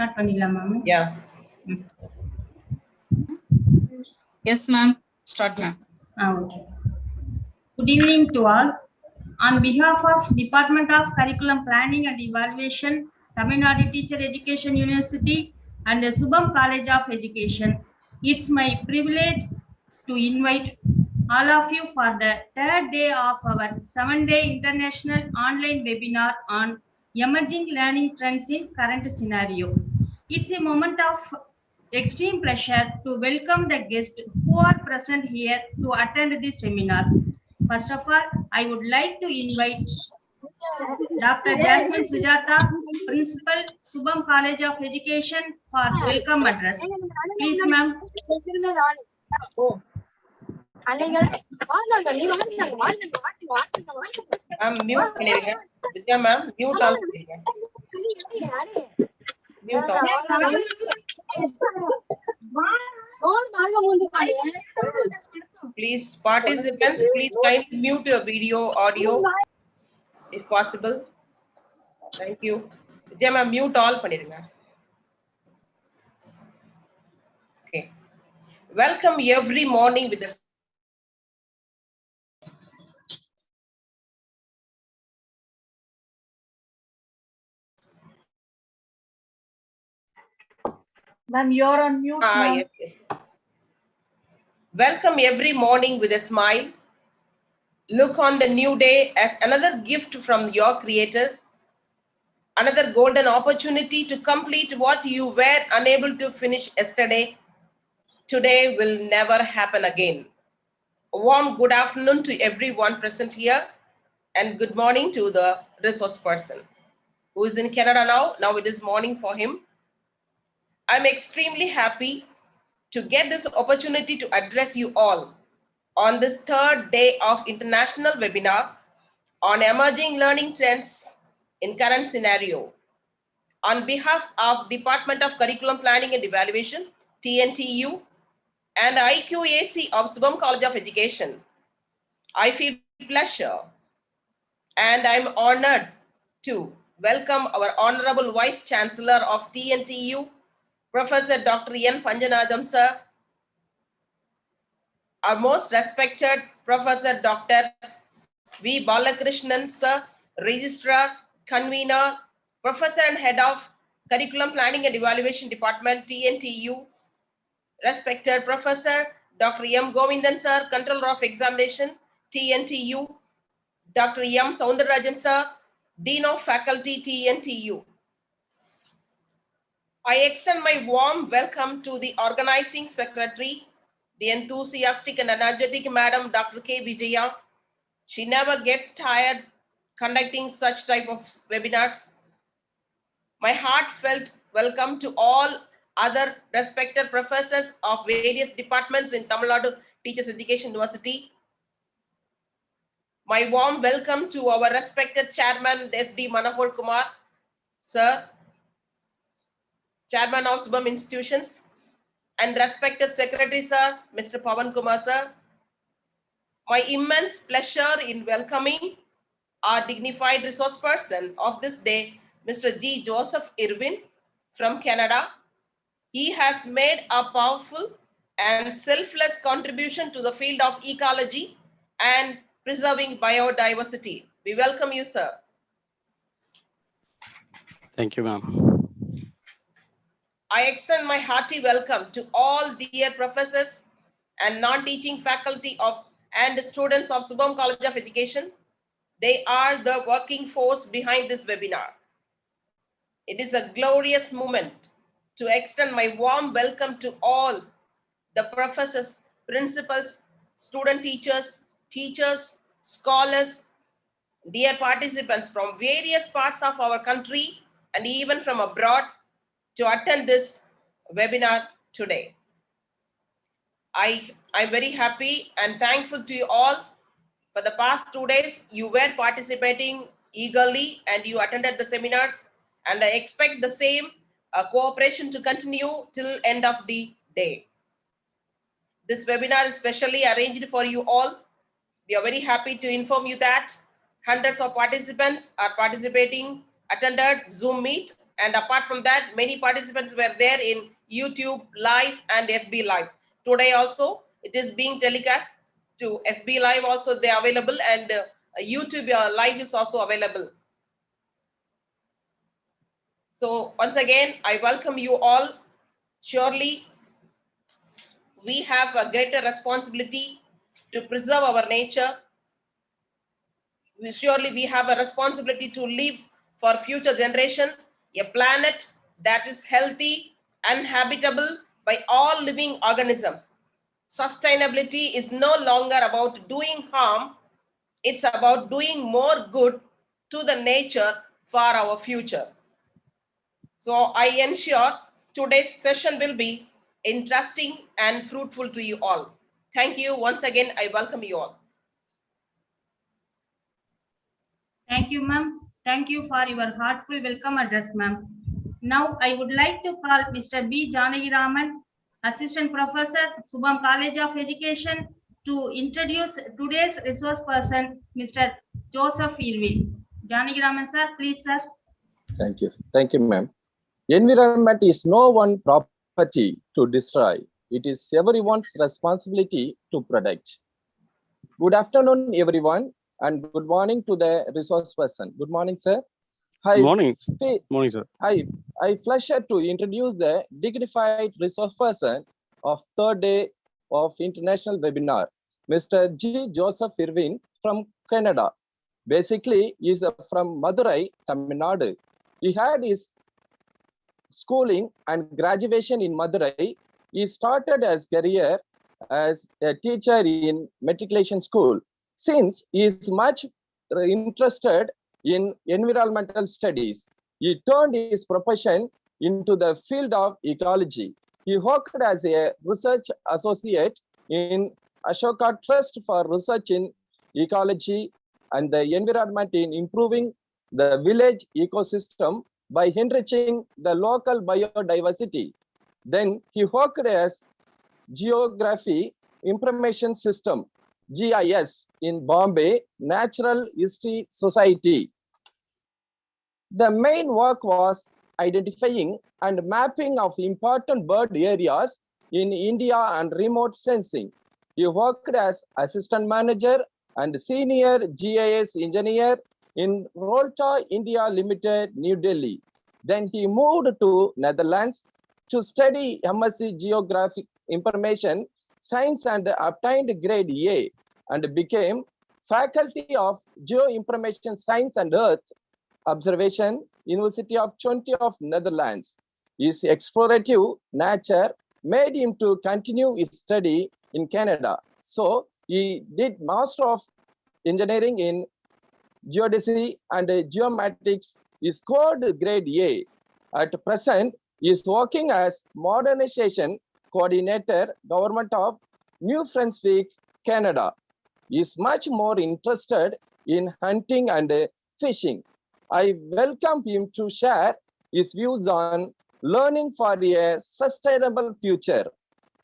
Start பண்ணிடலாம் ma'am. Yeah. Yes, ma'am. Start, ma'am. Okay. Good evening to all. On behalf of Department of Curriculum Planning and Evaluation, Tamil Nadu Teacher Education University, and the Subham College of Education, it's my privilege to invite all of you for the third day of our 7-day international online webinar on emerging learning trends in current scenario. It's a moment of extreme pleasure to welcome the guests who are present here to attend this seminar. First of all, I would like to invite Dr. Jasmine Sujata, Principal, Subham College of Education, for welcome address. Please, ma'am. Mute பண்ணிருங்க. வித்யா ma'am, mute on பண்ணிருங்க. Mute on. Please, participants, please kindly mute your video, audio, if possible. Thank you. Vidya ma'am, mute all பண்ணிருங்க. Okay. Welcome every morning with the Ma'am, you're on mute. Yes. Welcome every morning with a smile. Look on the new day as another gift from your creator, another golden opportunity to complete what you were unable to finish yesterday. Today will never happen again. A warm good afternoon to everyone present here, and good morning to the resource person who is in Canada now. Now it is morning for him. I'm extremely happy to get this opportunity to address you all on this third day of international webinar on emerging learning trends in current scenario. On behalf of Department of Curriculum Planning and Evaluation, TNTU, and IQAC of Subham College of Education, I feel pleasure and I'm honored to welcome our Honorable Vice Chancellor of TNTU, Professor Dr. N. Panjanadam sir, our most respected Professor Dr. V. Balakrishnan sir, Registrar, Convener, Professor and Head of Curriculum Planning and Evaluation Department, TNTU, respected Professor Dr. M. Govindan sir, Controller of Examination, TNTU, Dr. M. Soundarajan sir, Dean of Faculty, TNTU. I extend my warm welcome to the Organizing Secretary, the enthusiastic and energetic Madam Dr.K.VIJAYA. She never gets tired conducting such type of webinars. My heartfelt welcome to all other respected professors of various departments in Tamil Nadu Teachers Education University. My warm welcome to our respected Chairman S.D. Manohar Kumar, sir, Chairman of Subham Institutions, and respected Secretary, sir, Mr. Pawan Kumar, sir. My immense pleasure in welcoming our dignified resource person of this day, Mr. G. Joseph Irwin from Canada. He has made a powerful and selfless contribution to the field of ecology and preserving biodiversity. We welcome you, sir. Thank you, ma'am. I extend my hearty welcome to all dear professors and non-teaching faculty of and students of Subham College of Education. They are the working force behind this webinar. It is a glorious moment to extend my warm welcome to all the professors, principals, student teachers, scholars, dear participants from various parts of our country and even from abroad to attend this webinar today. I'm very happy and thankful to you all. For the past 2 days, you were participating eagerly and you attended the seminars, and I expect the same cooperation to continue till end of the day. This webinar is specially arranged for you all. We are very happy to inform you that hundreds of participants are participating, attended Zoom meet, And apart from that, many participants were there in YouTube Live and FB Live. Today also, it is being telecast to FB Live also, they are available, and YouTube Live is also available. So once again, I welcome you all. Surely, we have a greater responsibility to preserve our nature. Surely we have a responsibility to leave for future generation a planet that is healthy and habitable by all living organisms. Sustainability is no longer about doing harm, it's about doing more good to the nature for our future. So I ensure today's session will be interesting and fruitful to you all. Thank you. Once again, I welcome you all. Thank you, ma'am. Thank you for your heartful welcome address, ma'am. Now, I would like to call Mr. B. Janagiraman, Assistant Professor, Subham College of Education, to introduce today's resource person, Mr. Joseph Irwin. Janagiraman, sir, please, sir. Thank you. Thank you, ma'am. Environment is no one property to destroy. It is everyone's responsibility to protect. Good afternoon, everyone, and good morning to the resource person. Good morning, sir. Hi. Good morning. Morning, sir. Hi. I pleasure to introduce the dignified resource person of third day of international webinar, Mr. G. Joseph Irwin from Canada. Basically, he is from Madurai, Tamil Nadu. He had his schooling and graduation in Madurai. He started his career as a teacher in matriculation school. Since he is much interested in environmental studies, he turned his profession into the field of ecology. He worked as a research associate in Ashoka Trust for Research in Ecology and the Environment in improving the village ecosystem by enriching the local biodiversity. Then he worked as Geography Information System, GIS, in Bombay Natural History Society. The main work was identifying and mapping of important bird areas in India and remote sensing. He worked as assistant manager and senior GIS engineer in Rolta India Limited, New Delhi. Then he moved to Netherlands to study MSc Geographic Information Science and obtained grade A and became faculty of Geoinformation Science and Earth Observation, University of Twente of Netherlands. His explorative nature made him to continue his study in Canada. So he did Master of Engineering in Geodesy and Geomatics. He scored grade A. At present, he is working as modernization coordinator, government of New Brunswick, Canada. He is much more interested in hunting and fishing. I welcome him to share his views on learning for a sustainable future.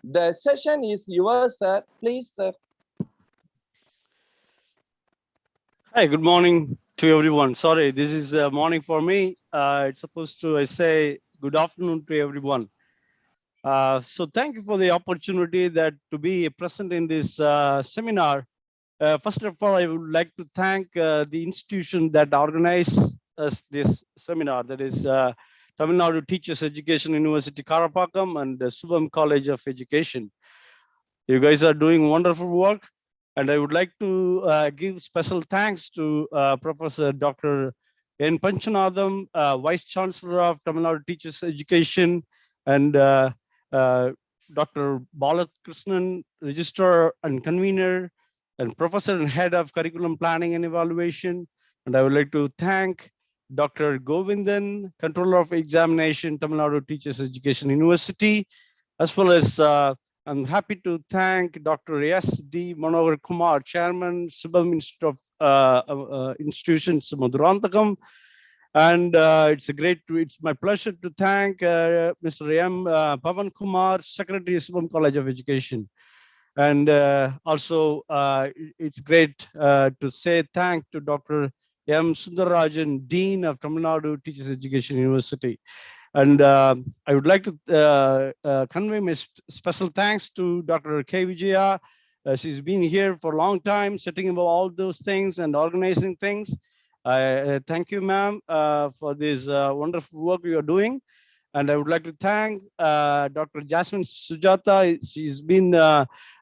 The session is yours, sir. Please, sir. Hi, good morning to everyone. Sorry, this is morning for me. It's supposed to, I say, good afternoon to everyone. So thank you for the opportunity that to be present in this seminar. First of all, I would like to thank the institution that organized us this seminar, that is Tamil Nadu Teachers Education University, Karapakkam, and the Subham College of Education. You guys are doing wonderful work. And I would like to give special thanks to Professor Dr. N. Panchanadam, Vice Chancellor of Tamil Nadu Teachers Education, and Dr. Balakrishnan, Registrar and Convener, and Professor and Head of Curriculum Planning and Evaluation. And I would like to thank Dr. Govindan, Controller of Examination, Tamil Nadu Teachers Education University, as well as I'm happy to thank Dr. S.D. Manohar Kumar, Chairman, Subham Institute of Institutions, Madurantakam. And it's my pleasure to thank Mr. M. Pavan Kumar, Secretary, Subham College of Education. And also, it's great to say thank to Dr. M. Sundarajan, Dean of Tamil Nadu Teachers Education University. And I would like to convey my special thanks to Dr. K.VIJAYA. She's been here for a long time, setting up all those things and organizing things. Thank you, ma'am, for this wonderful work you are doing. And I would like to thank Dr. Jasmine Sujata. She's been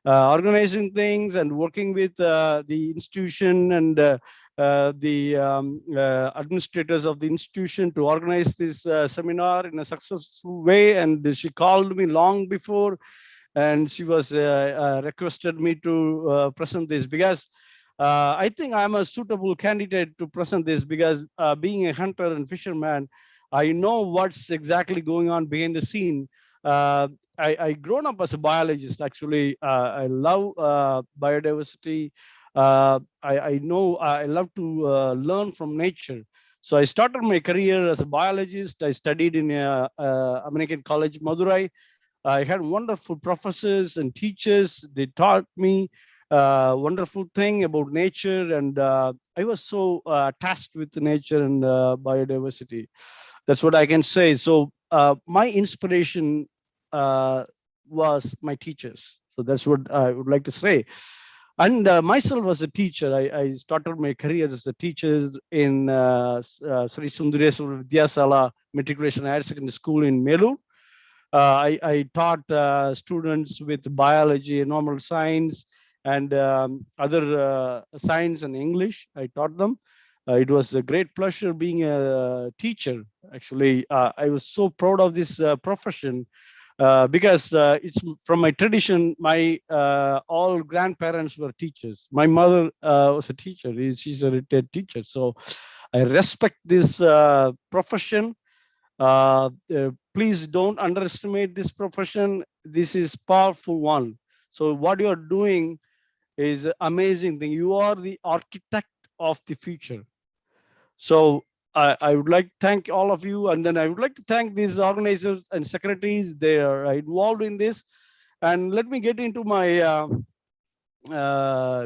organizing things and working with the institution and the administrators of the institution to organize this seminar in a successful way. And she called me long before, and she was requested me to present this because I think I'm a suitable candidate to present this because being a hunter and fisherman, I know what's exactly going on behind the scene. I grown up as a biologist. Actually, I love biodiversity. I know I love to learn from nature. So I started my career as a biologist. I studied in American College, Madurai. I had wonderful professors and teachers. They taught me wonderful thing about nature, and I was so attached with nature and biodiversity. That's what I can say. So my inspiration was my teachers. So that's what I would like to say. And myself as a teacher, I started my career as a teacher in Sri Sundareswara Vidyasala Matriculation Higher Secondary School in Melur. I taught students with biology, normal science, and other science and English. I taught them. It was a great pleasure being a teacher. Actually, I was so proud of this profession because it's from my tradition. My all grandparents were teachers. My mother was a teacher. She's a retired teacher. So I respect this profession. Please don't underestimate this profession. This is powerful one. So what you are doing is amazing thing. You are the architect of the future. So I would like to thank all of you, and then I would like to thank these organizers and secretaries. They are involved in this. And let me get into my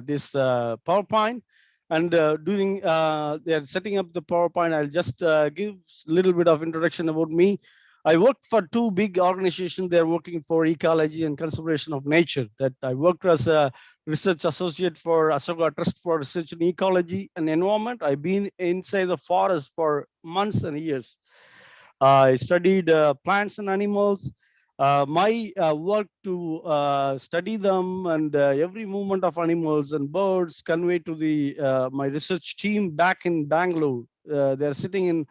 this PowerPoint. And during they are setting up the PowerPoint, I'll just give a little bit of introduction about me. I worked for two big organizations. They're working for ecology and conservation of nature. That I worked as a research associate for Ashoka Trust for Research in Ecology and Environment. I've been inside the forest for months and years. I studied plants and animals. My work to study them and every movement of animals and birds conveyed to the my research team back in Bangalore. They're sitting in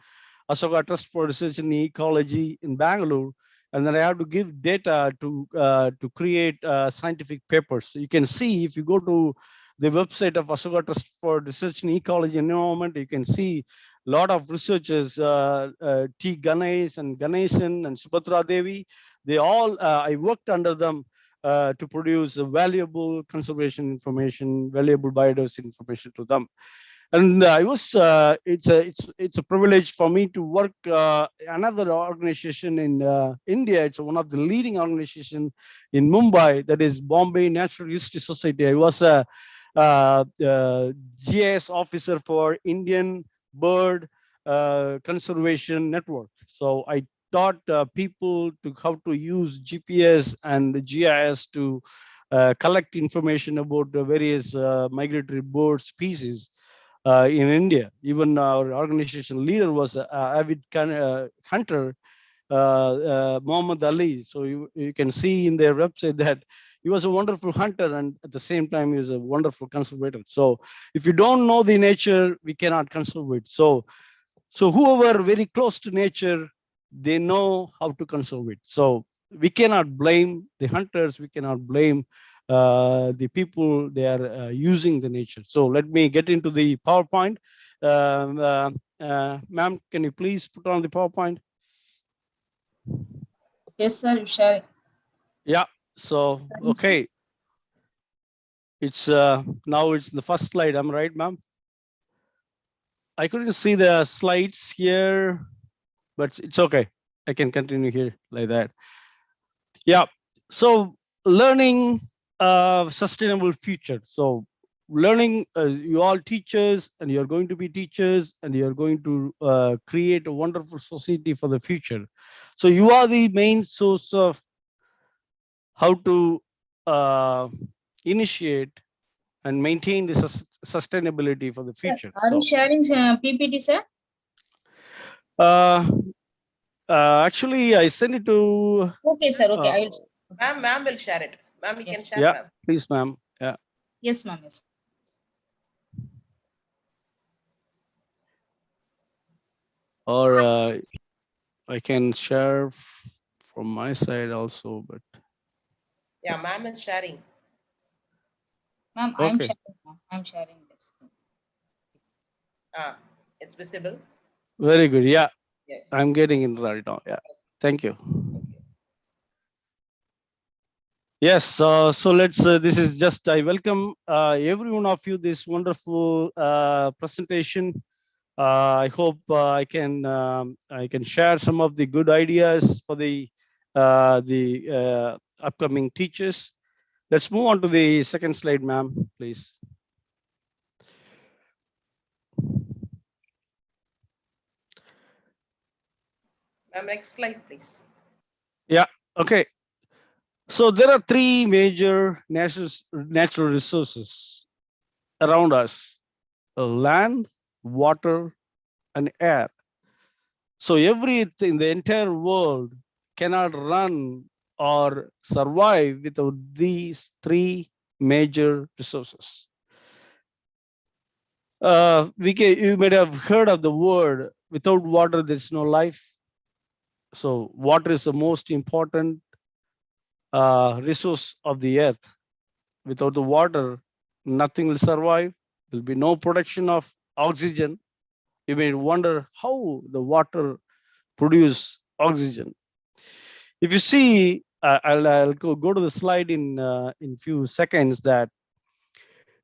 Ashoka Trust for Research in Ecology in Bangalore, and then I have to give data to create scientific papers. So you can see if you go to the website of Ashoka Trust for Research in Ecology and Environment, you can see a lot of researchers, T. Ganesh and Ganeshan and Subhadra Devi. They all, I worked under them to produce valuable conservation information, valuable biodiversity information to them. And I was it's a privilege for me to work another organization in India. It's one of the leading organization in Mumbai, that is Bombay Natural History Society. I was a GIS officer for Indian Bird Conservation Network. So I taught people to how to use GPS and GIS to collect information about the various migratory bird species in India. Even our organization leader was an avid hunter, Muhammad Ali. So you can see in their website that he was a wonderful hunter, and at the same time, he was a wonderful conservator. So if you don't know the nature, we cannot conserve it. So whoever very close to nature, they know how to conserve it. So we cannot blame the hunters. We cannot blame the people they are using the nature. So let me get into the PowerPoint. Ma'am, can you please put on the PowerPoint? Yes, sir. Share. Yeah. So okay, it's now it's the first slide. I'm right, ma'am. I couldn't see the slides here, but it's okay. I can continue here like that. Yeah. So learning sustainable future. So learning, you all teachers, and you're going to be teachers, and you're going to create a wonderful society for the future. So you are the main source of how to initiate and maintain the sustainability for the Sir, future. are you sharing PPT, sir? Uh, actually, I sent it to. Okay, sir. Okay, I will. Ma'am will share it. Ma'am, you can Yes. share, Yeah, ma'am. please, ma'am. Yeah. Yes, ma'am. Yes. Or I can share from my side also, but Yeah, ma'am is sharing. Ma'am, I'm okay. sharing. Ma'am. I'm sharing this. It's visible. Very good. Yeah, Yes. I'm getting it right now. Yeah, thank you. Yes, so let's, this is just, I welcome every one of you this wonderful presentation. I hope I can share some of the good ideas for the upcoming teachers. Let's move on to the second slide, ma'am, please. Ma'am, next slide, please. Yeah, okay. So there are three major natural resources around us: land, water, and air. So everything, the entire world cannot run or survive without these three major resources. You might have heard of the word, without water, there's no life. So water is the most important resource of the earth. Without the water, nothing will survive. There'll be no production of oxygen. You may wonder how the water produce oxygen. If you see, I'll go to the slide in few seconds, that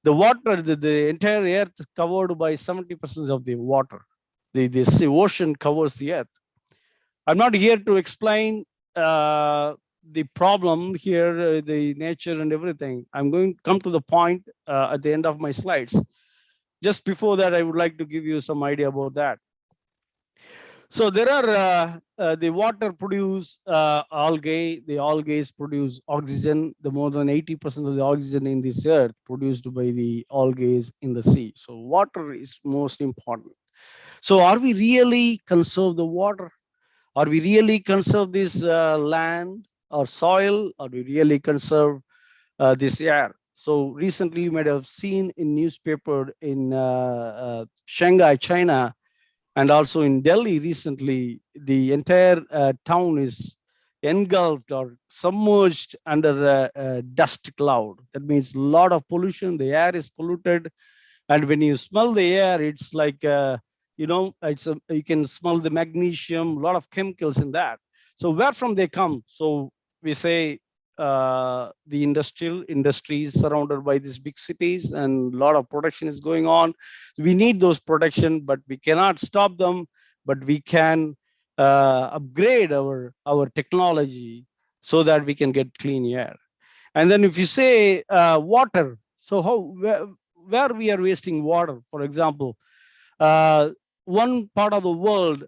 the water, the entire earth is covered by 70% of the water. The ocean covers the earth. I'm not here to explain the problem here, the nature and everything. I'm going to come to the point at the end of my slides. Just before that, I would like to give you some idea about that. So there are the water produce algae. The algae produce oxygen. The more than 80% of the oxygen in this earth produced by the algae in the sea. So water is most important. So are we really conserve the water? Are we really conserve this land or soil? Are we really conserve this air? So recently you might have seen in newspaper in Shanghai, China, and also in Delhi recently, the entire town is engulfed or submerged under a dust cloud. That means a lot of pollution. The air is polluted, and when you smell the air, it's like you can smell the magnesium, a lot of chemicals in that. So where from they come? So we say the industrial industries surrounded by these big cities, and a lot of production is going on. We need those production, but we cannot stop them. But we can upgrade our technology so that we can get clean air. And then if you say water, so where we are wasting water, for example, one part of the world,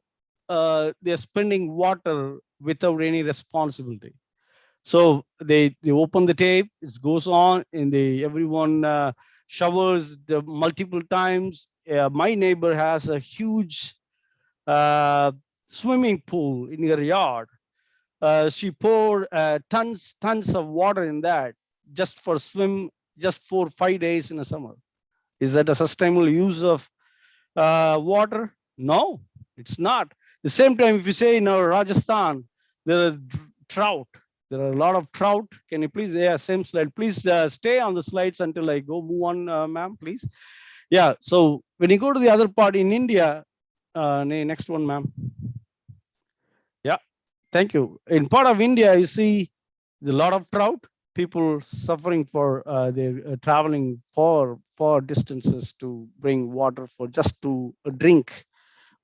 they're spending water without any responsibility. So they open the tape, it goes on, and everyone showers the multiple times. My neighbor has a huge uh, swimming pool in her yard. She poured tons of water in that just for swim, just for 5 days in the summer. Is that a sustainable use of water? No, it's not. The same time, if you say in our Rajasthan, there are trout. There are a lot of trout. Can you please, yeah, same slide. Please stay on the slides until I go move on, ma'am, please. Yeah, so when you go to the other part in India, next one, ma'am. Yeah, thank you. In part of India, you see a lot of trout, people suffering for they're traveling far distances to bring water for just to drink.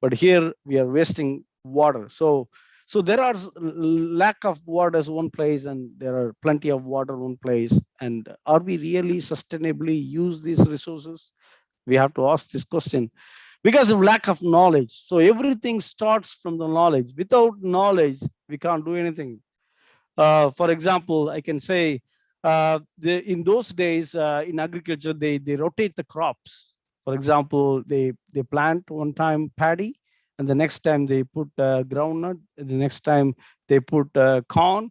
But here we are wasting water. So So there are lack of waters one place, and there are plenty of water one place. And are we really sustainably use these resources? We have to ask this question because of lack of knowledge. So everything starts from the knowledge. Without knowledge, we can't do anything. For example, I can say in those days in agriculture, they rotate the crops. For example, they plant one time paddy, and the next time they put groundnut, and the next time they put corn.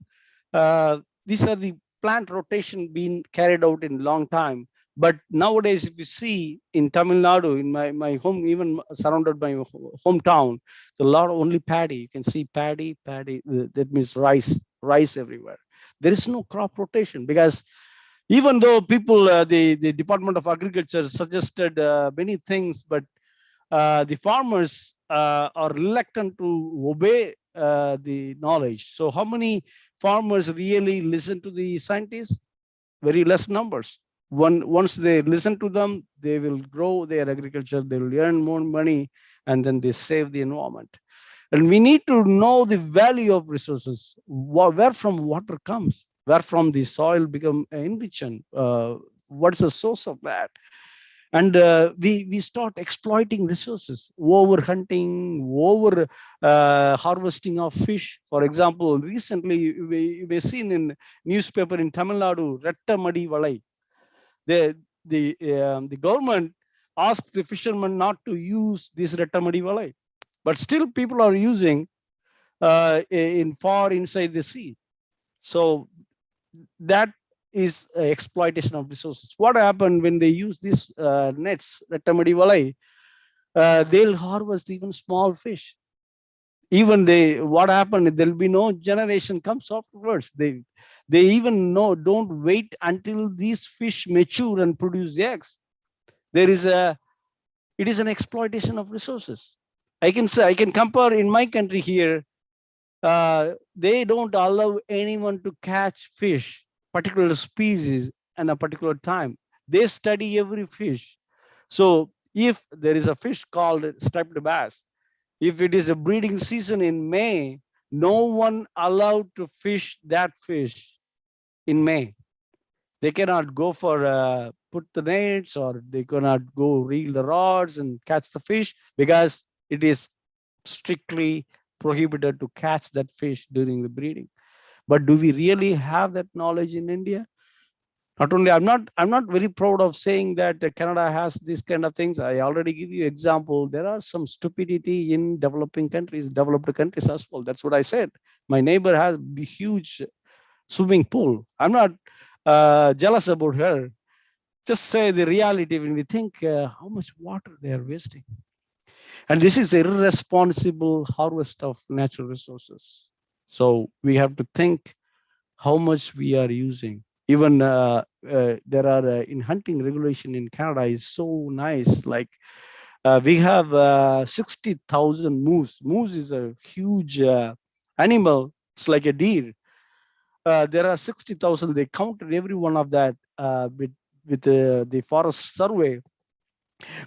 These are the plant rotation being carried out in long time. But nowadays, if you see in Tamil Nadu, in my home, even surrounded by my hometown, the lot of only paddy. You can see paddy. That means rice everywhere. There is no crop rotation because even though people, the Department of Agriculture suggested many things, but the farmers are reluctant to obey the knowledge. So how many farmers really listen to the scientists? Very less numbers. Once they listen to them, they will grow their agriculture, they will earn more money, and then they save the environment. And we need to know the value of resources, where from water comes, where from the soil become enriched, what's the source of that. And we start exploiting resources, over hunting, over harvesting of fish. For example, recently we've seen in newspaper in Tamil Nadu, Rettamadi Valai. The government asked the fishermen not to use this Rettamadi Valai, but still people are using in far inside the sea. So that is exploitation of resources. What happened when they use these nets, Rettamadi Valai? They'll harvest even small fish. Even what happened? There'll be no generation comes afterwards. They even don't wait until these fish mature and produce eggs. It is an exploitation of resources. I can compare in my country here. They don't allow anyone to catch fish, particular species, and a particular time. They study every fish. So if there is a fish called striped bass, if it is a breeding season in May, no one allowed to fish that fish in May. They cannot go for put the nets, or they cannot go reel the rods and catch the fish, because it is strictly prohibited to catch that fish during the breeding. But do we really have that knowledge in India? Not only, I'm not very proud of saying that Canada has these kind of things. I already give you example. There are some stupidity in developed countries as well. That's what I said. My neighbor has a huge swimming pool. I'm not jealous about her. Just say the reality when we think how much water they are wasting. And this is irresponsible harvest of natural resources. So we have to think how much we are using. Even there are in hunting regulation in Canada is so nice. Like we have 60,000 moose. Moose is a huge animal. It's like a deer. There are 60,000. They counted every one of that with the forest survey.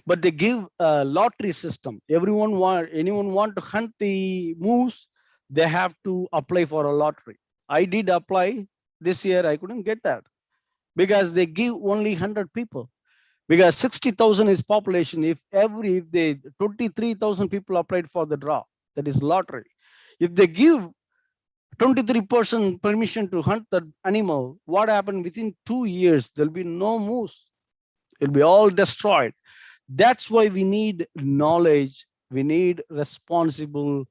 But they give a lottery system. Anyone want to hunt the moose, they have to apply for a lottery. I did apply this year. I couldn't get that because they give only 100 people, because 60,000 is population. If they 23,000 people applied for the draw, that is lottery. If they give 23% permission to hunt the animal, what happened? Within 2 years, there'll be no moose. It'll be all destroyed. That's why we need knowledge. We need responsible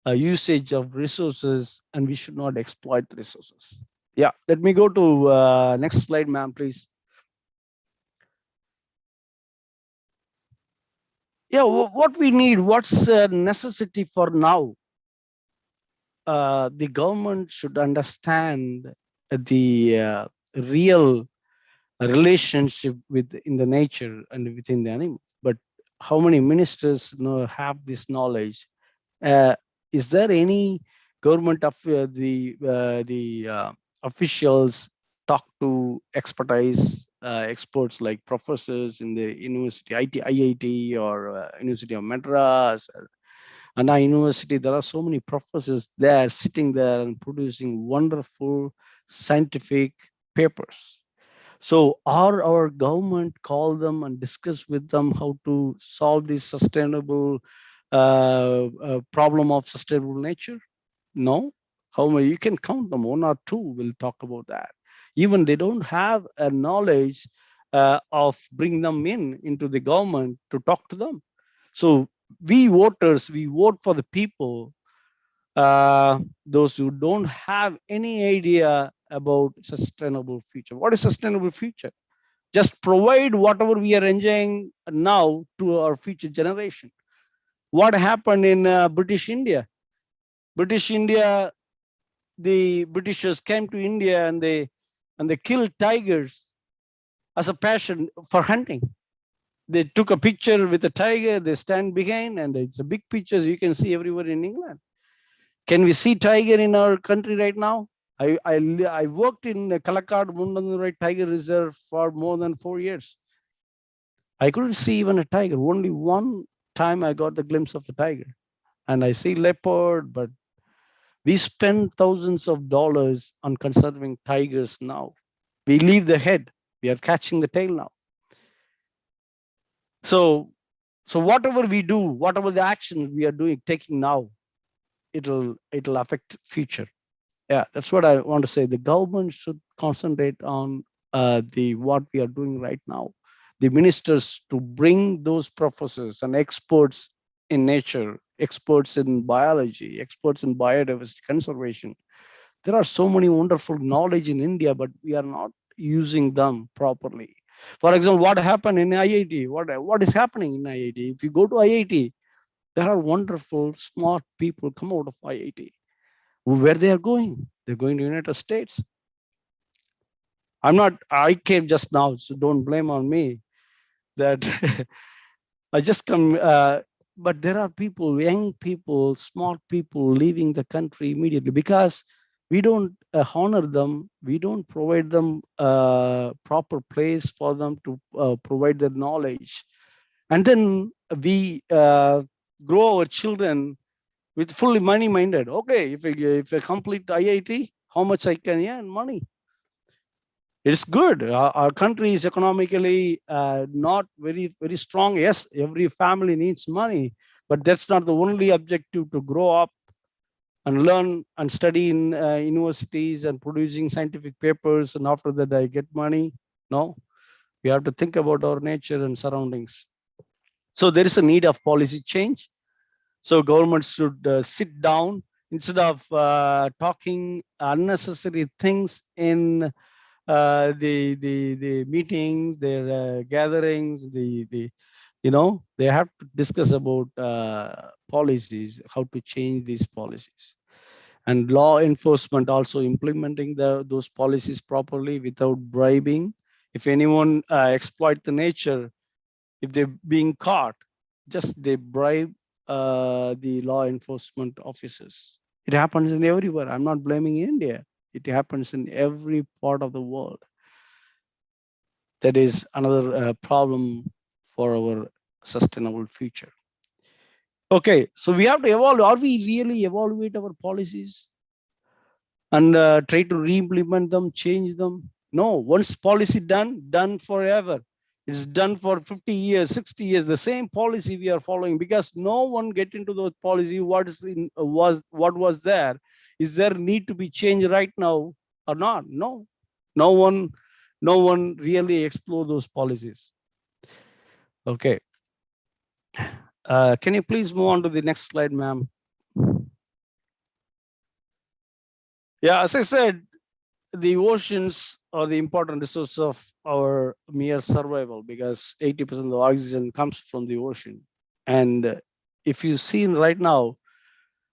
usage of resources, and we should not exploit the resources. Yeah, let me go to next slide, ma'am, please. Yeah, what we need, what's necessity for now? The government should understand the real relationship in the nature and within the animal. But how many ministers have this knowledge? Is there any government of the officials talk to experts like professors in the university, IIT or University of Madras, And our university, there are so many professors there sitting there and producing wonderful scientific papers. So our government call them and discuss with them how to solve this sustainable problem of sustainable nature? No. How many? You can count them, one or two will talk about that. Even they don't have a knowledge of bring them into the government to talk to them. So we voters, we vote for the people, those who don't have any idea about sustainable future. What is sustainable future? Just provide whatever we are enjoying now to our future generation. What happened in British India? British India, the Britishers came to India and they killed tigers as a passion for hunting. They took a picture with a tiger, they stand behind, and it's a big picture you can see everywhere in England. Can we see tiger in our country right now? I worked in Kalakkad Mundangurai Tiger Reserve for more than 4 years. I couldn't see even a tiger. Only one time I got the glimpse of a tiger. And I see leopard, but we spend thousands of dollars on conserving tigers now. We leave the head. We are catching the tail now. So whatever we do, whatever the action we are taking now, it'll affect future. Yeah, that's what I want to say. The government should concentrate on the what we are doing right now. The ministers to bring those professors and experts in nature, experts in biology, experts in biodiversity conservation. There are so many wonderful knowledge in India, but we are not using them properly. For example, what happened in IIT? What is happening in IIT? If you go to IIT, there are wonderful, smart people come out of IIT. Where they are going? They're going to United States. I came just now, so don't blame on me that I just come, but there are people, young people, smart people leaving the country immediately because we don't honor them. We don't provide them a proper place for them to provide their knowledge. And then we grow our children with fully money minded. Okay, if I complete IIT, how much I can earn money? It's good. Our country is economically not very strong. Yes, every family needs money, but that's not the only objective to grow up and learn and study in universities and producing scientific papers. And after that, I get money. No, we have to think about our nature and surroundings. So there is a need of policy change. So government should sit down instead of talking unnecessary things in the meetings, their gatherings, they have to discuss about policies, how to change these policies, and law enforcement also implementing those policies properly without bribing. If anyone exploit the nature, if they're being caught, just they bribe the law enforcement officers. It happens in everywhere. I'm not blaming India. It happens in every part of the world. That is another problem for our sustainable future. Okay, so we have to evolve. Are we really evaluate our policies and try to re-implement them, change them? No, once policy done forever. It's done for 50 years, 60 years, the same policy we are following because no one get into those policy. What was there? Is there need to be changed right now or not? No, no one really explore those policies. Okay. Can you please move on to the next slide, ma'am? Yeah, as I said, the oceans are the important resource of our mere survival because 80% of the oxygen comes from the ocean. And if you see right now,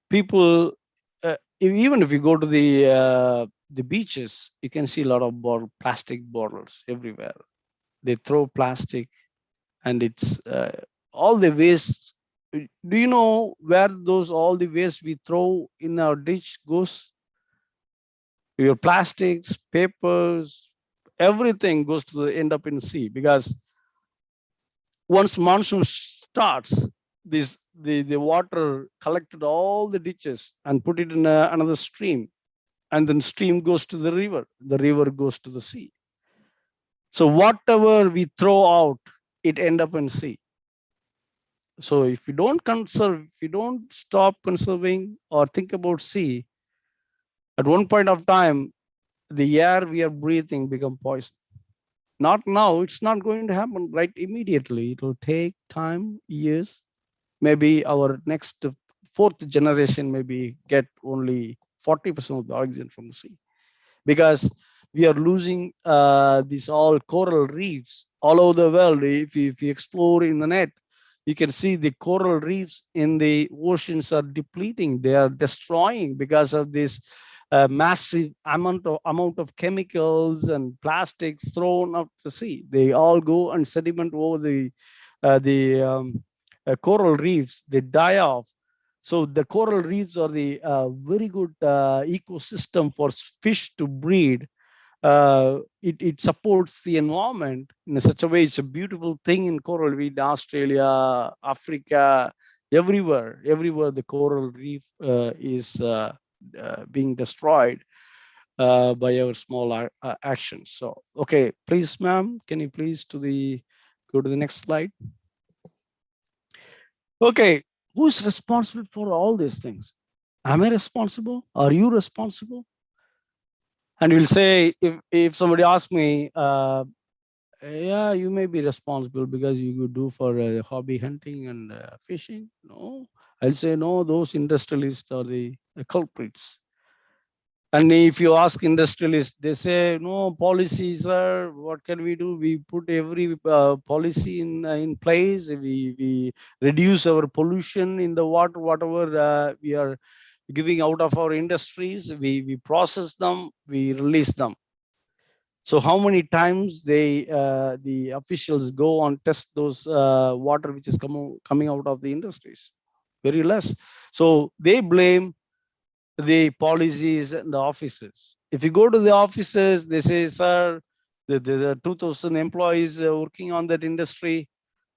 people, even if you go to the beaches, you can see a lot of plastic bottles everywhere. They throw plastic, and it's all the waste. Do you know where all the waste we throw in our ditch goes? Your plastics, papers, everything goes to end up in sea because once monsoon starts, the water collected all the ditches and put it in another stream, and then stream goes to the river goes to the sea. So whatever we throw out, it end up in sea. So if we don't conserve, if we don't stop conserving or think about sea, at one point of time, the air we are breathing become poison. Not now, it's not going to happen right immediately. It will take time, years. Maybe our next fourth generation maybe get only 40% of the oxygen from the sea, because we are losing these all coral reefs all over the world. If you explore in the net, you can see the coral reefs in the oceans are depleting. They are destroying because of this massive amount of chemicals and plastics thrown up the sea. They all go and sediment over the coral reefs. They die off. So the coral reefs are the very good ecosystem for fish to breed. It supports the environment in such a way. It's a beautiful thing in coral reef, Australia, Africa, everywhere the coral reef is being destroyed by our small actions. So, okay, please, ma'am, can you please go to the next slide? Okay, who's responsible for all these things? Am I responsible? Are you responsible? And you'll say, if somebody asks me, yeah, you may be responsible because you could do for hobby hunting and fishing. No, I'll say no, those industrialists are the culprits. And if you ask industrialists, they say, no, policies are, what can we do? We put every policy in place. We reduce our pollution in the water, whatever we are giving out of our industries, we process them, we release them. So how many times the officials go and test those water which is coming out of the industries? Very less. So they blame the policies and the offices. If you go to the offices, they say, sir, there are 2,000 employees working on that industry.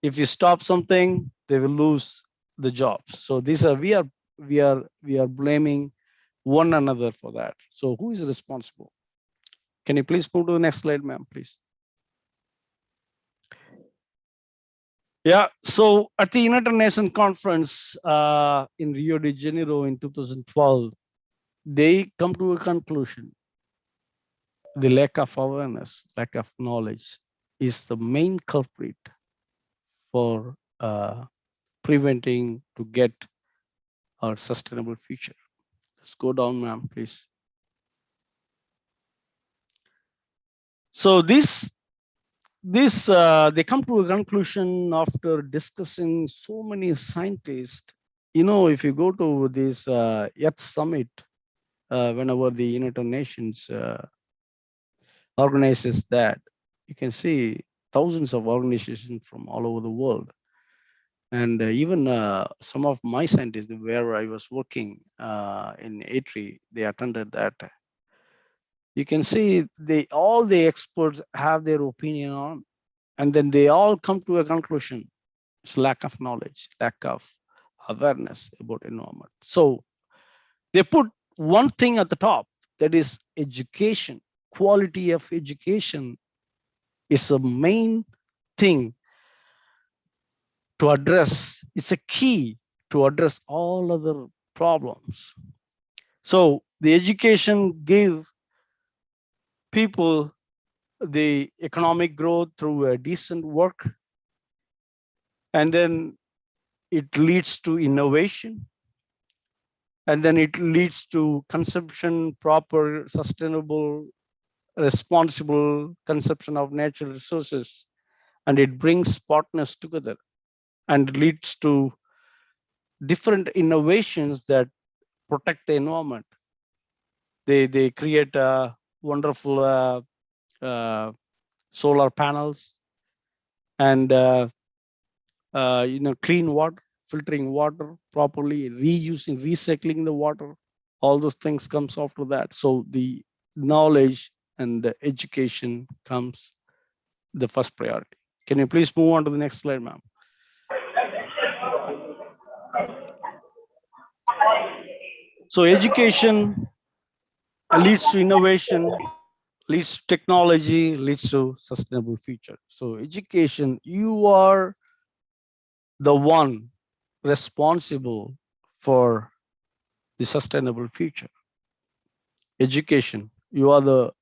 If you stop something, they will lose the jobs. So these are we are blaming one another for that. So who is responsible? Can you please move to the next slide, ma'am, please? Yeah, so at the United Nations conference in Rio de Janeiro in 2012, they come to a conclusion. The lack of awareness, lack of knowledge is the main culprit for preventing to get our sustainable future. Let's go down, ma'am, please. So they come to a conclusion after discussing so many scientists. You know, if you go to this Earth Summit, whenever the United Nations organizes that, you can see thousands of organizations from all over the world. And even some of my scientists where I was working in ATRI, they attended that. You can see all the experts have their opinion on, and then they all come to a conclusion. It's lack of knowledge, lack of awareness about environment. So they put one thing at the top, that is education. Quality of education is a main thing to address. It's a key to address all other problems. So the education give people the economic growth through a decent work, and then it leads to innovation, and then it leads to consumption, proper, sustainable, responsible consumption of natural resources, and it brings partners together and leads to different innovations that protect the environment. They create wonderful solar panels and clean water, filtering water properly, reusing, recycling the water. All those things comes after that. So the knowledge and the education comes the first priority. Can you please move on to the next slide, ma'am? So education leads to innovation, leads to technology, leads to sustainable future. So education, you are the one responsible for the sustainable future. Education, you are the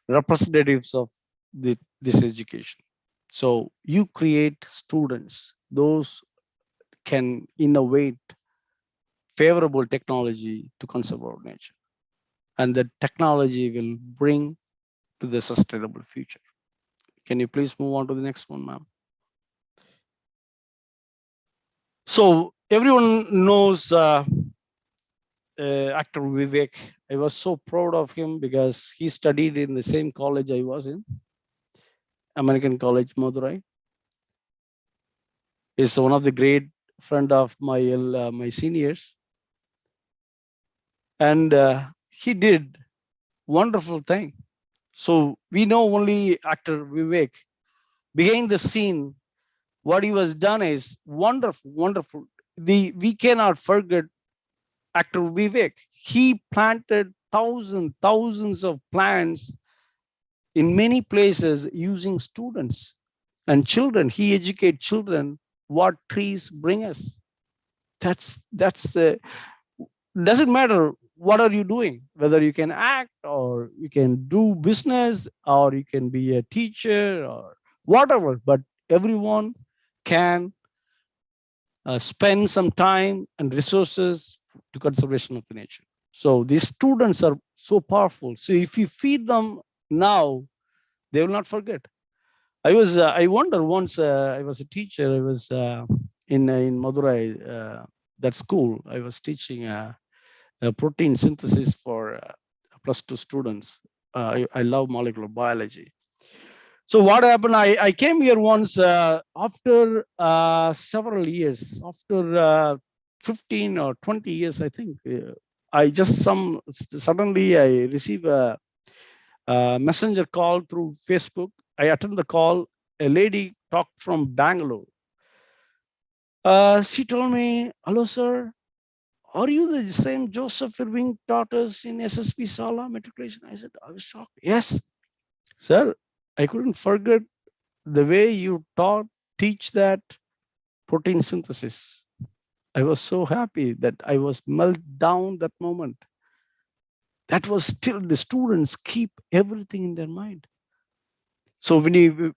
representatives of this education. So you create students, those can innovate favorable technology to conserve our nature, and the technology will bring to the sustainable future. Can you please move on to the next one, ma'am? So everyone knows actor Vivek. I was so proud of him because he studied in the same college I was in, American College, Madurai. He's one of the great friend of my seniors, and he did wonderful thing. So we know only actor Vivek. Behind the scene, what he was done is wonderful, wonderful. We cannot forget actor Vivek. He planted thousands of plants in many places using students and children. He educates children what trees bring us. That's doesn't matter what are you doing, whether you can act or you can do business or you can be a teacher or whatever, but everyone can spend some time and resources to conservation of the nature. So these students are so powerful. So if you feed them now, they will not forget. I wonder once I was a teacher. I was in Madurai, that school. I was teaching protein synthesis for +2 students. I love molecular biology. So what happened? I came here once after several years, after 15 or 20 years, I think. I just suddenly I receive a messenger call through Facebook. I attend the call. A lady talked from Bangalore. She told me, "Hello, sir. Are you the same Joseph Irving taught us in SSP Sala matriculation?" I said, I was shocked. Yes, sir. I couldn't forget the way you teach that protein synthesis. I was so happy that I was melted down that moment. That was still the students keep everything in their mind. So when you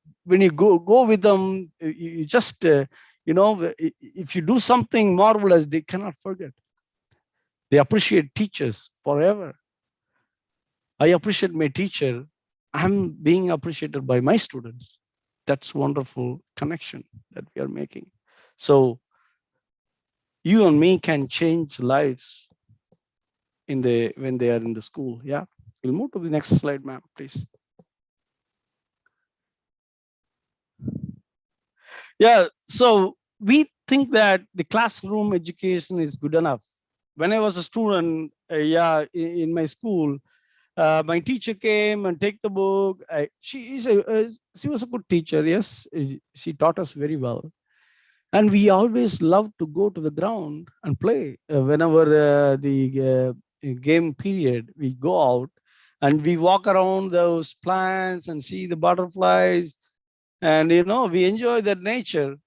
go with them, you just if you do something marvelous, they cannot forget. They appreciate teachers forever. I appreciate my teacher. I'm being appreciated by my students. That's wonderful connection that we are making. So you and me can change lives when they are in the school. Yeah. We'll move to the next slide, ma'am, please. Yeah. So we think that the classroom education is good enough. When I was a student, in my school, my teacher came and take the book. She was a good teacher. Yes, she taught us very well. And we always love to go to the ground and play. Whenever the game period, we go out and we walk around those plants and see the butterflies. And, we enjoy that nature.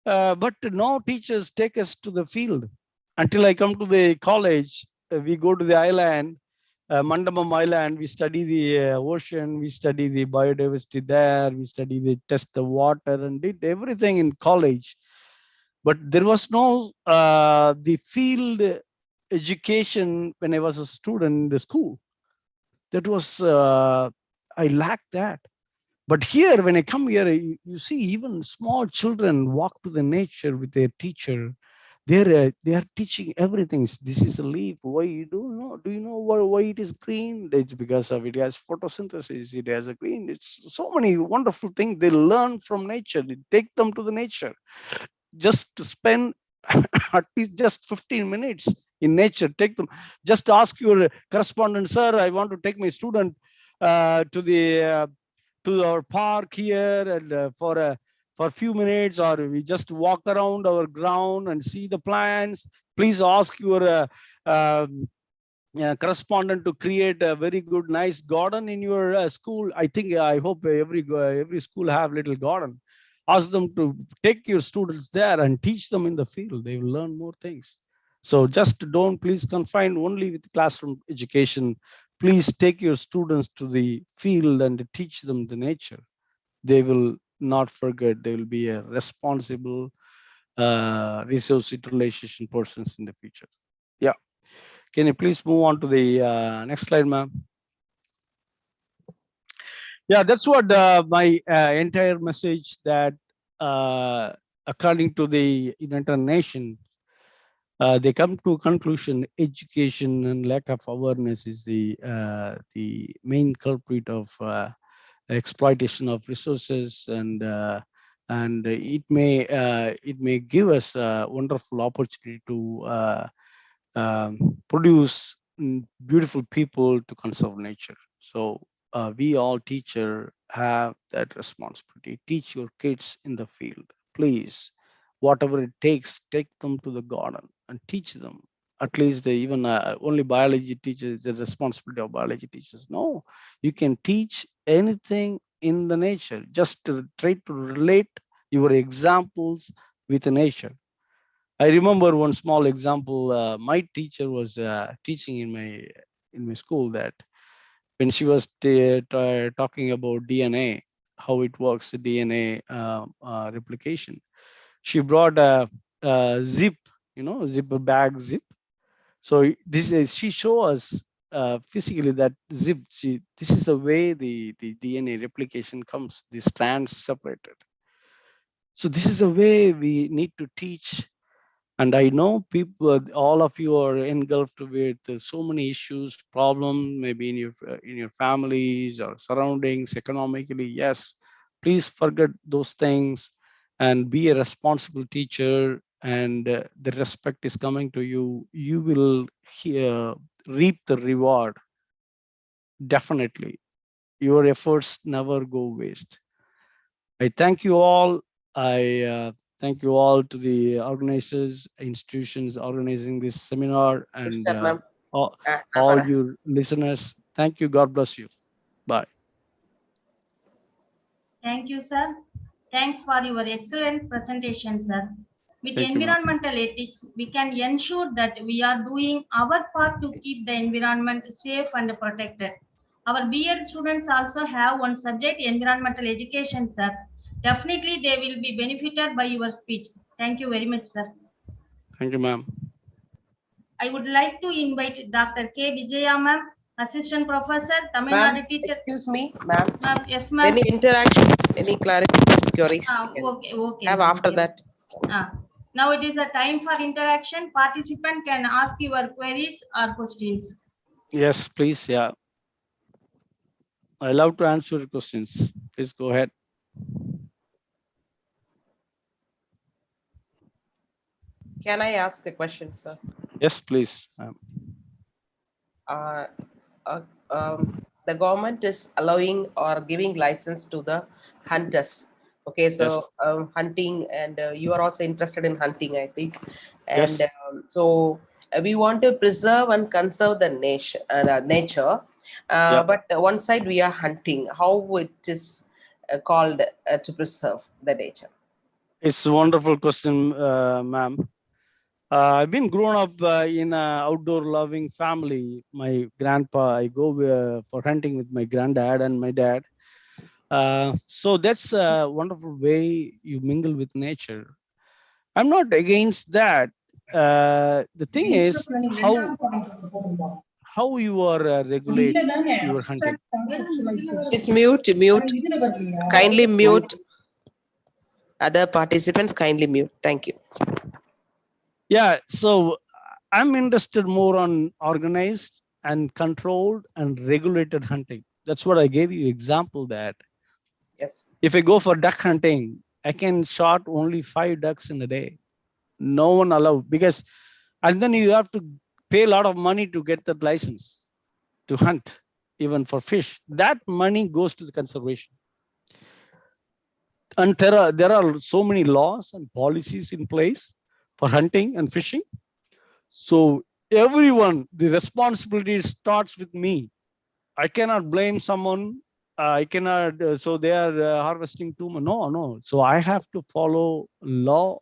But no teachers take us to the field. Until I come to the college, we go to the island, Mandamam Island. We study the ocean. We study the biodiversity there. We study test the water and did everything in college. But there was no the field education when I was a student in the school. That was, I lacked that. But here, when I come here, you see even small children walk to the nature with their teacher. They are teaching everything. This is a leaf. Why you don't know? Do you know why it is green? It's because of it has photosynthesis. It has a green. It's so many wonderful things they learn from nature. They take them to the nature. Just to spend at least just 15 minutes in nature. Take them. Just ask your correspondent, sir. I want to take my student to our park here and for for a few minutes, or we just walk around our ground and see the plants. Please ask your correspondent to create a very good, nice garden in your school. I hope every school have little garden. Ask them to take your students there and teach them in the field. They will learn more things. So just don't please confine only with classroom education. Please take your students to the field and teach them the nature. They will not forget. They will be a responsible resource utilization persons in the future. Yeah. Can you please move on to the next slide, ma'am? Yeah, that's what my entire message, that according to the United Nations, they come to a conclusion: education and lack of awareness is the main culprit of exploitation of resources, and it may give us a wonderful opportunity to produce beautiful people to conserve nature. So we all teacher have that responsibility. Teach your kids in the field, please. Whatever it takes, take them to the garden and teach them. At least even only biology teachers, the responsibility of biology teachers. No, you can teach anything in the nature. Just to try to relate your examples with nature. I remember one small example. My teacher was teaching in my school, that when she was talking about DNA, how it works, the DNA replication, she brought a zip, zipper bag zip. So this is, she show us physically that zip. This is the way the DNA replication comes. The strands separated. So this is the way we need to teach. And I know people, all of you are engulfed with so many issues, problems, maybe in your families or surroundings, economically. Yes, please forget those things and be a responsible teacher. And the respect is coming to you. You will reap the reward. Definitely, your efforts never go waste. I thank you all. I thank you all to the organizers, institutions organizing this seminar, and Mr. Ma'am. all your listeners. Thank you. God bless you. Bye. Thank you, sir. Thanks for your excellent presentation, sir. With Thank you, ma'am. environmental ethics, we can ensure that we are doing our part to keep the environment safe and protected. Our B.Ed students also have one subject, environmental education, sir. Definitely, they will be benefited by your speech. Thank you very much, sir. Thank you, ma'am. I would like to invite Dr.K.VIJAYA, ma'am, Assistant Professor, Tamil Ma'am, Nadu teacher. excuse me, ma'am. Ma'am, yes, ma'am. Any interaction, any clarification, queries? Okay. Have after that. Now it is a time for interaction. Participant can ask your queries or questions. Yes, please. Yeah. I love to answer your questions. Please go ahead. Can I ask a question, sir? Yes, please. Uh, uh, the government is allowing or giving license to the hunters. Okay, so hunting, and you are also interested in hunting, I think. And Yes. so we want to preserve and conserve the nature. But one side we are hunting. How it is called to preserve the nature? It's a wonderful question, ma'am. I've been grown up in an outdoor loving family. My grandpa, I go for hunting with my granddad and my dad. So that's a wonderful way you mingle with nature. I'm not against that. The thing is how you are regulate your hunting. Please mute. Kindly mute. Other participants, kindly mute. Thank you. Yeah, so I'm interested more on organized and controlled and regulated hunting. That's what I gave you example that. Yes. If I go for duck hunting, I can shot only 5 ducks in a day. No one allowed, because, and then you have to pay a lot of money to get that license to hunt, even for fish. That money goes to the conservation. and there are so many laws and policies in place for hunting and fishing. So everyone, the responsibility starts with me. I cannot blame someone. I cannot. So they are harvesting too much. No, no. So I have to follow law.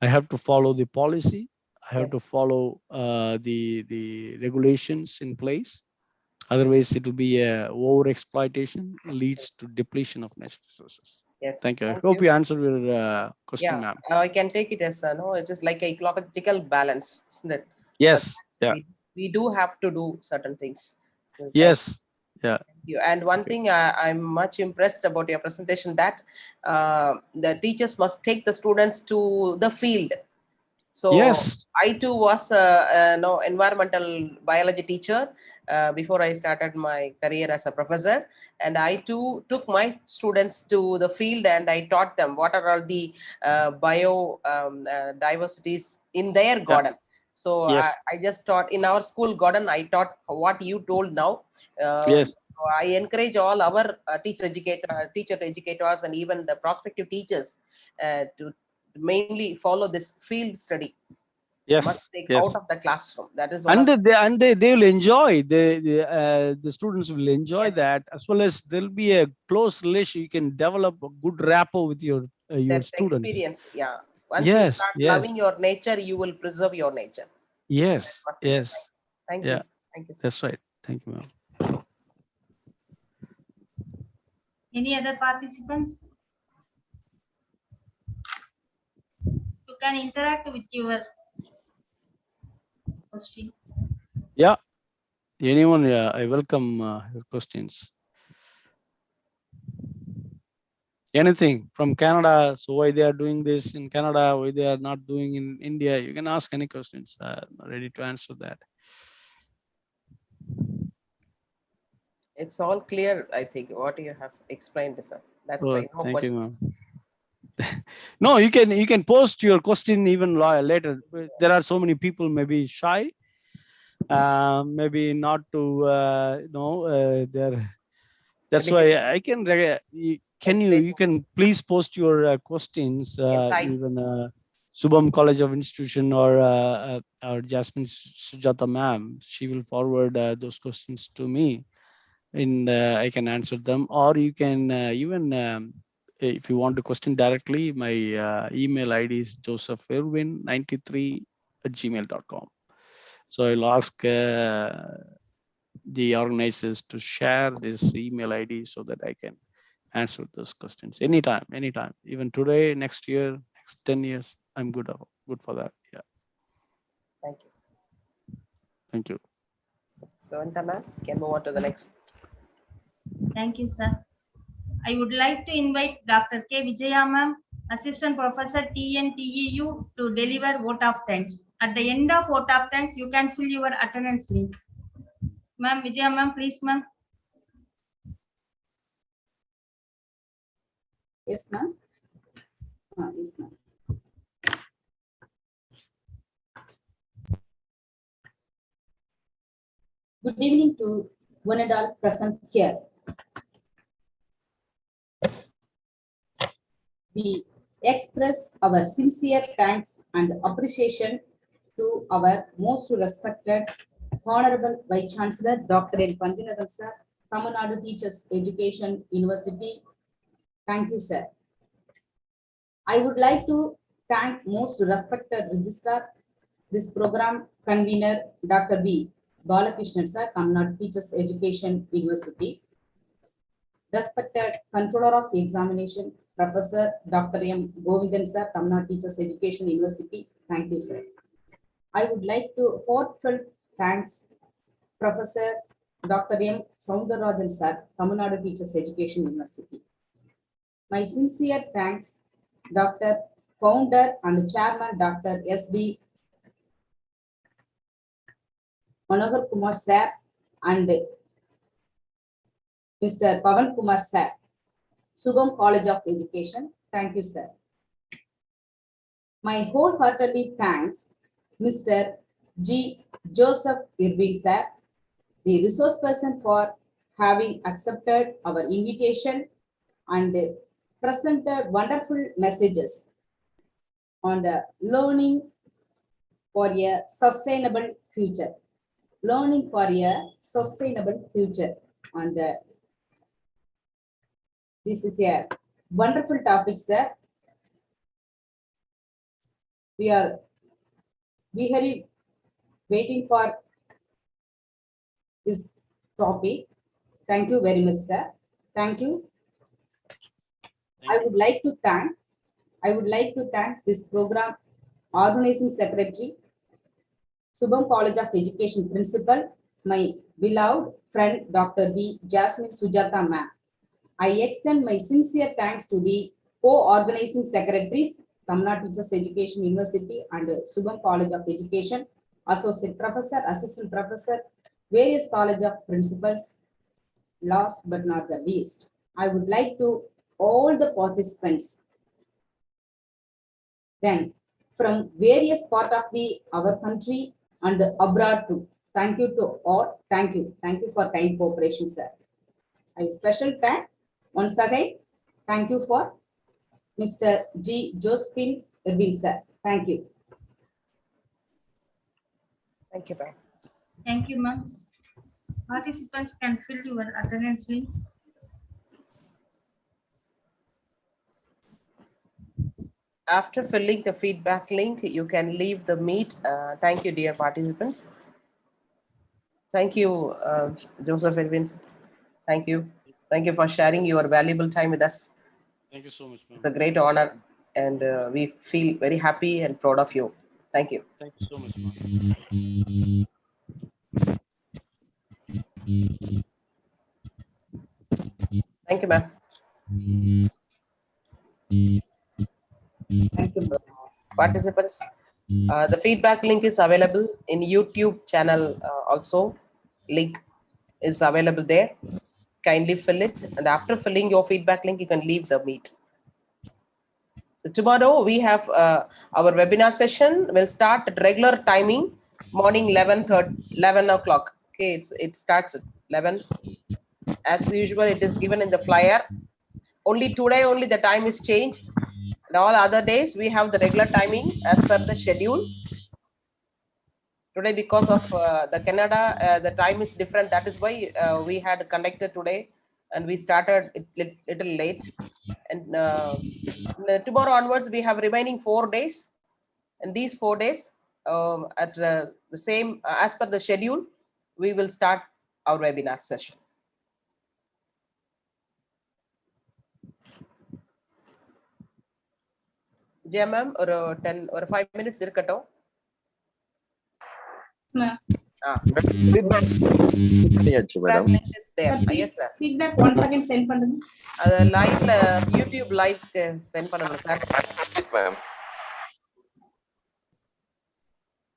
I have to follow the policy. I have Yes. to follow the regulations in place. Otherwise, it will be over exploitation, leads to depletion of natural resources. Yes. Thank you. I hope you answered your question, Yeah, ma'am. I can take it as no, it's just like a ecological balance, isn't it? Yes. Yeah. We do have to do certain things. So Yes. Yeah. thank you. And one thing I'm much impressed about your presentation, that the teachers must take the students to the field. So Yes. I too was no environmental biology teacher before I started my career as a professor, and I too took my students to the field and I taught them what are all the bio diversities in their garden. So Yes. I just taught in our school garden. I taught what you told now. Yes. So I encourage all our teacher educators, and even the prospective teachers to mainly follow this field study. Yes. Must take Yes. out of the classroom. That is one And of they will enjoy the students will enjoy Yes. that, as well as there'll be a close relation. You can develop a good rapport with your that students. experience. Yeah. Once you Yes. start Yes. loving your nature, you will preserve your nature. That Yes. must be the Yes. thing. Thank Yeah. you. Thank you. Sir. That's right. Thank you, ma'am. Any other participants? You can interact with your question. Yeah. Anyone? Yeah. I welcome your questions. Anything from Canada. So why they are doing this in Canada? Why they are not doing in India? You can ask any questions. I'm ready to answer that. It's all clear, I think, what you have explained, sir. That's Oh, why no thank you, question. ma'am. No, you can post your question even later. There are so many people maybe shy, maybe not to they're. That's why Dedicated. I can. Can Yes, you can please post your questions inside. even Subham College of Institution or Jasmine Sujata ma'am. She will forward those questions to me, and I can answer them. Or you can even if you want to question directly, my email ID is josephirwin93@gmail.com. So I'll ask the organizers to share this email ID so that I can answer those questions anytime, even today, next year, next 10 years. I'm good for that. Yeah. Thank you. Thank you. So, ma'am, can move on to the next. Thank you, sir. I would like to invite Dr. K.VIJAYA ma'am, Assistant Professor TNTEU, to deliver vote of thanks. At the end of vote of thanks, you can fill your attendance link. Ma'am, Vijaya ma'am, please ma'am. Yes, ma'am. Yes, ma'am. Good evening to one and all present here. We express our sincere thanks and appreciation to our most respected Honorable Vice Chancellor Dr. N. Panjanatham sir, Tamil Nadu Teachers Education University. Thank you, sir. I would like to thank most respected registrar, this program convener Dr. B. Balakrishnan sir, Tamil Nadu Teachers Education University. Respected Controller of Examination, Professor Dr. M. Govindan sir, Tamil Nadu Teachers Education University. Thank you, sir. I would like to heartfelt thanks Professor Dr. M. Soundarajan sir, Tamil Nadu Teachers Education University. My sincere thanks, Dr. Founder and Chairman Dr. S.B. Manohar Kumar sir and Mr. Pavan Kumar sir, Subham College of Education. Thank you, sir. My wholeheartedly thanks Mr. G. Joseph Irving sir, the resource person, for having accepted our invitation and presented wonderful messages on the learning for a sustainable future. Learning for a sustainable future. And this is a wonderful topic, sir. We are eagerly waiting for this topic. Thank you very much, sir. Thank you. I would like to thank this program organizing secretary, Subham College of Education principal, my beloved friend Dr. V. Jasmine Sujata ma'am. I extend my sincere thanks to the co-organizing secretaries, Tamil Nadu Teachers Education University and Subham College of Education, associate professor, assistant professor, various college of principals. Last but not the least, I would like to all the participants then from various part of our country and abroad too. Thank you to all. Thank you for kind cooperation, sir. I special thank once again. Thank you for Mr. G. Josephine Irvin, sir. Thank you. Thank you, ma'am. Thank you, ma'am. Participants can fill your attendance link. After filling the feedback link, you can leave the meet. Thank you, dear participants. Thank you, Joseph Edwin. Thank you. Thank you for sharing your valuable time with us. Thank you so much, ma'am. It's a great honor, and we feel very happy and proud of you. Thank you. Thank you so much, ma'am. Thank you, ma'am. Thank you. Participants, the feedback link is available in YouTube channel also. Link is available there. Kindly fill it, and after filling your feedback link, you can leave the meet. So tomorrow we have our webinar session. Will start at regular timing, morning 11 o'clock. Okay, it starts at 11. As usual, it is given in the flyer. Only today, only the time is changed. And all other days, we have the regular timing as per the schedule. Today, because of the Canada, the time is different. That is why we had conducted today, and we started it little late. And tomorrow onwards, we have remaining 4 days. And these 4 days, at the same as per the schedule, we will start our webinar session. Jaya ma'am, or 10 or 5 minutes irkato. Feedback பண்ணியாச்சு Feedback madam. link is there. Yes, sir. Feedback once again send பண்ணுங்க. Live YouTube live send பண்ணனும் sir. Ma'am.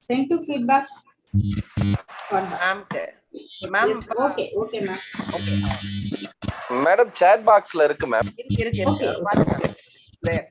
Send to feedback. Ma'am. Yes, okay, ma'am. Okay. Madam chat boxல இருக்கு ma'am. இருக்கு. Okay. பாருங்க. There.